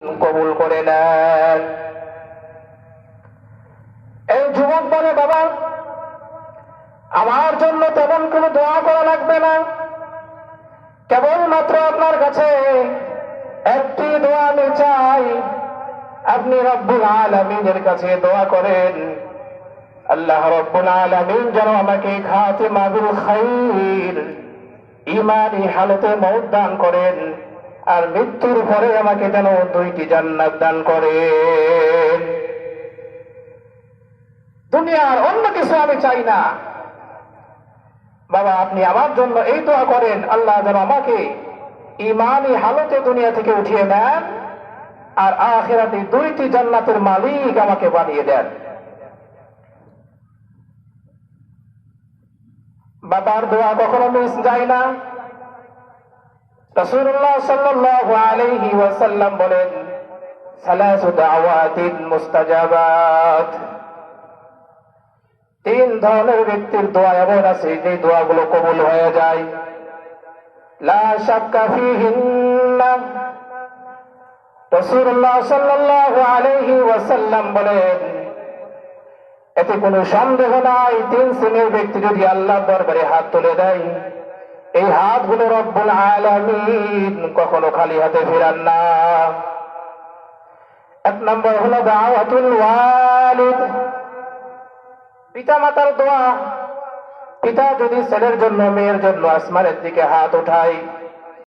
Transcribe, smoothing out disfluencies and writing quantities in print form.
কবুল করে নেন। এই যুবক বলে, বাবা আমার জন্য তেমন কোনো দোয়া করা লাগবে না, কেবলমাত্র আপনার কাছে একটি দোয়া আমি চাই, আপনি রব্বুল আলামিনের কাছে দোয়া করেন, আল্লাহ রব্বুল আলামিন যেন আমাকে খাতিমা বিল খাইর, ঈমানি হালতে মওত দান করেন, আর মৃত্যুর পরে আমাকে যেন 2টি জান্নাত দান করেন। দুনিয়ার অন্য কিছু আমি চাই না, বাবা আপনি আমার জন্য এই দোয়া করেন, আল্লাহ যেন আমাকে ঈমানি হালতে দুনিয়া থেকে উঠিয়ে নেন, আর আখিরাতে 2টি জান্নাতের মালিক আমাকে বানিয়ে দেন। বাবার দোয়া কখনো মিস যায় না। রাসূলুল্লাহ সাল্লাল্লাহু আলাইহি ওয়াসাল্লাম বলেন, সালাসু দাওয়াতিন মুস্তাজাবাত, 3 ধরনের ব্যক্তির দোয়া এমন আছে যে দোয়াগুলো কবুল হয়ে যায়। লা শাক্কা ফীহিন্না, রাসূলুল্লাহ সাল্লাল্লাহু আলাইহি ওয়াসাল্লাম বলেন, এতে কোনো সন্দেহ নাই, 3 শ্রেণীর ব্যক্তি যদি আল্লাহর দরবারে হাত তুলে দেয়, এই হাতগুলো রব্বুল আলামিন কখনো খালি হাতে ফেরান না। 1 নম্বর হলো দাওয়াতুল ওয়ালিদ, পিতা মাতার দোয়া। পিতা যদি ছেলের জন্য মেয়ের জন্য আসমানের দিকে হাত উঠায়,